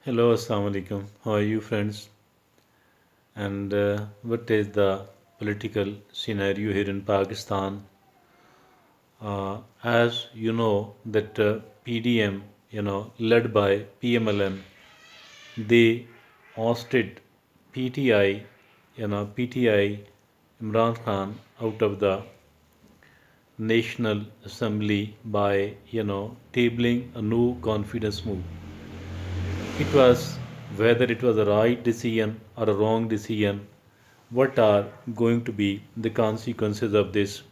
Hello, Assalamu alaikum. How are you, friends? And what is the political scenario here in Pakistan? As you know, that PDM, led by PMLN, they ousted PTI, PTI Imran Khan out of the National Assembly by, tabling a no confidence move. It was whether it was a right decision or a wrong decision. What are going to be the consequences of this?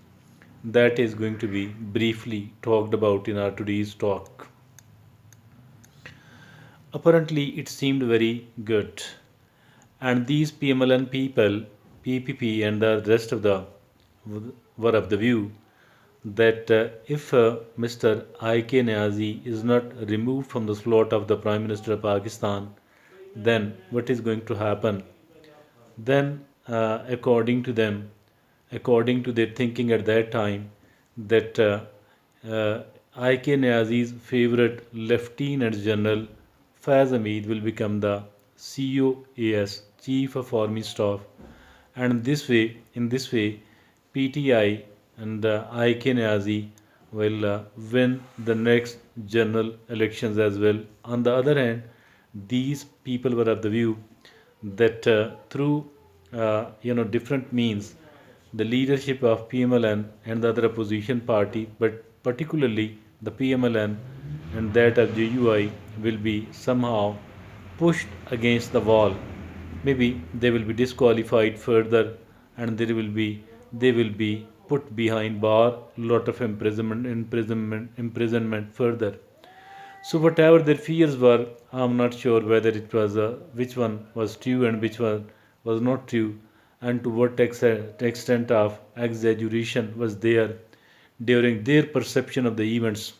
That is going to be briefly talked about in our today's talk. Apparently, it seemed very good, and these PMLN people, PPP, and the rest of the were of the view that if Mr. I.K. Niazi is not removed from the slot of the Prime Minister of Pakistan, then what is going to happen? Then, according to them, according to their thinking at that time, that uh, I.K. Niazi's favorite Lieutenant General Faiz Hamid will become the COAS, Chief of Army Staff, and in this way, PTI and I.K. Niazi will win the next general elections as well. On the other hand, these people were of the view that through different means, the leadership of PMLN and the other opposition party, but particularly the PMLN and that of JUI, will be somehow pushed against the wall. Maybe they will be disqualified further, and they will be put behind bar, lot of imprisonment further. So whatever their fears were, I'm not sure whether it was which one was true and which one was not true, and to what extent of exaggeration was there during their perception of the events.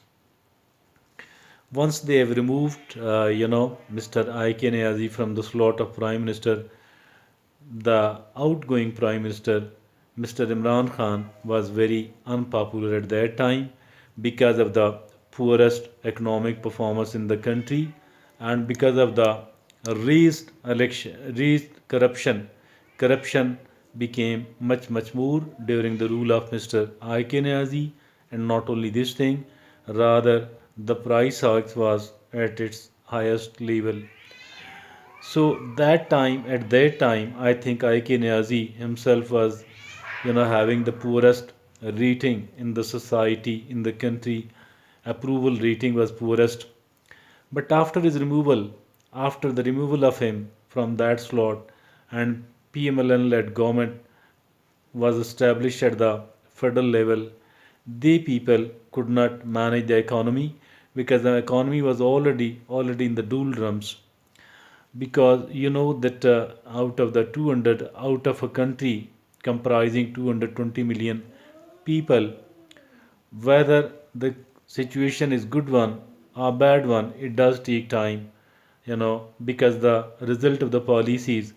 Once they have removed, Mr. I.K. Niazi from the slot of Prime Minister, the outgoing Prime Minister, Mr. Imran Khan, was very unpopular at that time because of the poorest economic performance in the country and because of the raised corruption. Corruption became much more during the rule of Mr. I.K. Niazi, and not only this thing, rather the price hikes was at its highest level. So at that time, I think I.K. Niazi himself was, having the poorest rating in the society, in the country. Approval rating was poorest. But after the removal of him from that slot, and PMLN-led government was established at the federal level, the people could not manage the economy because the economy was already in the doldrums, because you know that out of the 200 out of a country comprising 220 million people, whether the situation is good one or bad one, it does take time, because the result of the policies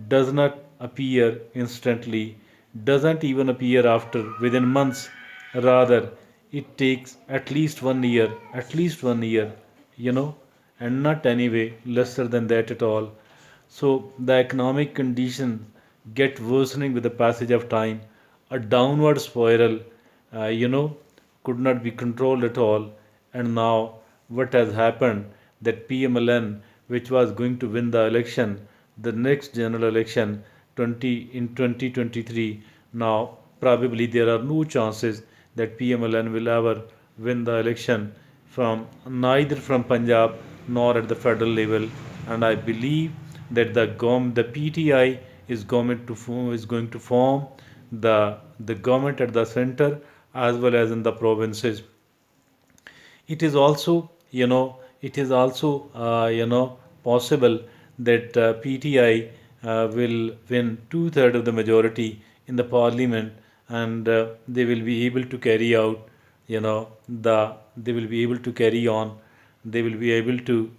does not appear instantly, doesn't even appear after within months. Rather, it takes at least 1 year, you know and not anyway lesser than that at all. So the economic conditions get worsening with the passage of time. A downward spiral, uh, you know, could not be controlled at all. And now, what has happened, that PMLN, which was going to win the election, the next general election 2023, now probably there are no chances that PMLN will ever win the election from neither from Punjab nor at the federal level. And I believe that the PTI is going to form the government at the center as well as in the provinces. It is also, possible that PTI will win two-thirds of the majority in the parliament, and they will be able to carry out, they will be able to carry on, they will be able to,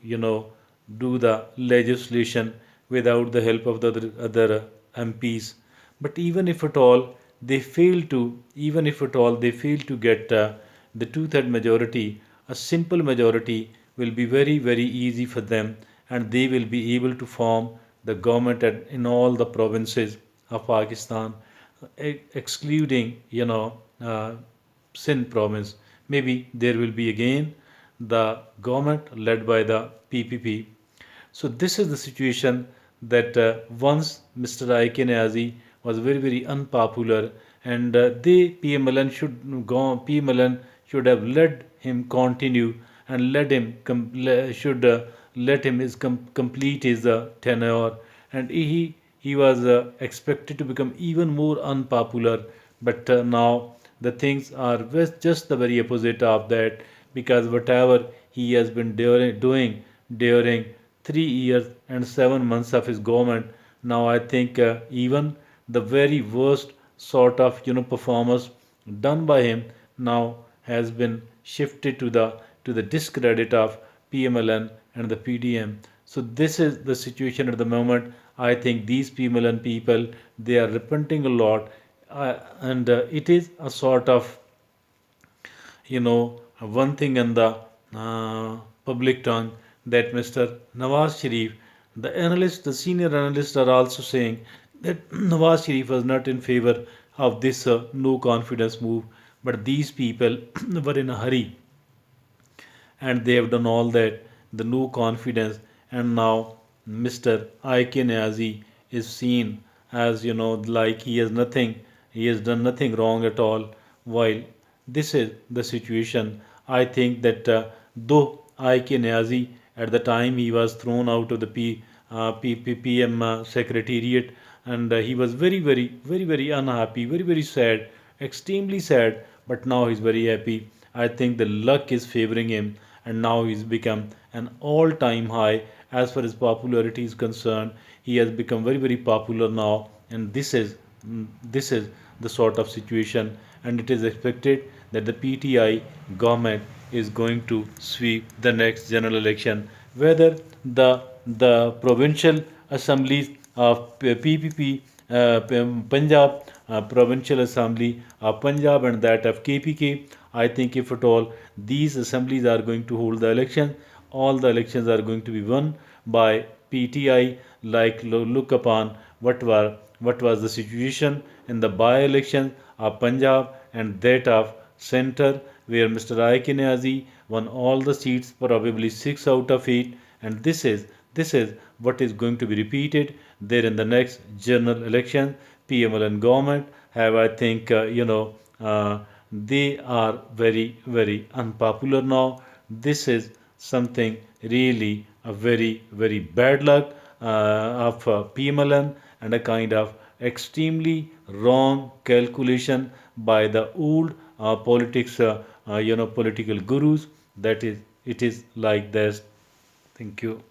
do the legislation without the help of the other MPs. But even if at all they fail to get the two-third majority, a simple majority will be very, very easy for them, and they will be able to form the government in all the provinces of Pakistan, excluding, Sindh province. Maybe there will be again the government led by the PPP. So this is the situation that once Mr. Aiken Azi was very very unpopular, and they PMLN should go. PMLN should have let him continue and let him should let him complete his tenure, and he was expected to become even more unpopular. But now the things are just the very opposite of that, because whatever he has been doing during 3 years and 7 months of his government, now I think even the very worst sort of performance done by him now has been shifted to the discredit of PMLN and the PDM. So this is the situation at the moment. I think these PMLN people, they are repenting a lot, and it is a sort of, one thing in the public tongue, that Mr. Nawaz Sharif, the senior analysts are also saying that Nawaz Sharif was not in favor of this no confidence move, but these people were in a hurry, and they have done all that, the no confidence, and now Mr. Ike Niazi is seen as, like he has done nothing wrong at all. While this is the situation, I think that though Ike Niazi, at the time he was thrown out of the PM secretariat, and he was very, very, very, very unhappy, very, very sad, extremely sad, but now he's very happy. I think the luck is favoring him, and now he's become an all-time high as far as popularity is concerned. He has become very, very popular now, and this is the sort of situation, and it is expected that the PTI government is going to sweep the next general election, whether the provincial assemblies of PPP, Punjab, provincial assembly of Punjab, and that of KPK. I think if at all these assemblies are going to hold the election, all the elections are going to be won by PTI. Like, look upon what was the situation in the by-election of Punjab and that of Centre, where Mr. Aikin Niazi won all the seats, probably 6 out of 8, and this is what is going to be repeated there in the next general election. PML and government have, I think, they are very very unpopular now. This is something really a very very bad luck of PMLN, and a kind of extremely wrong calculation by the old political gurus. That is, it is like this. Thank you.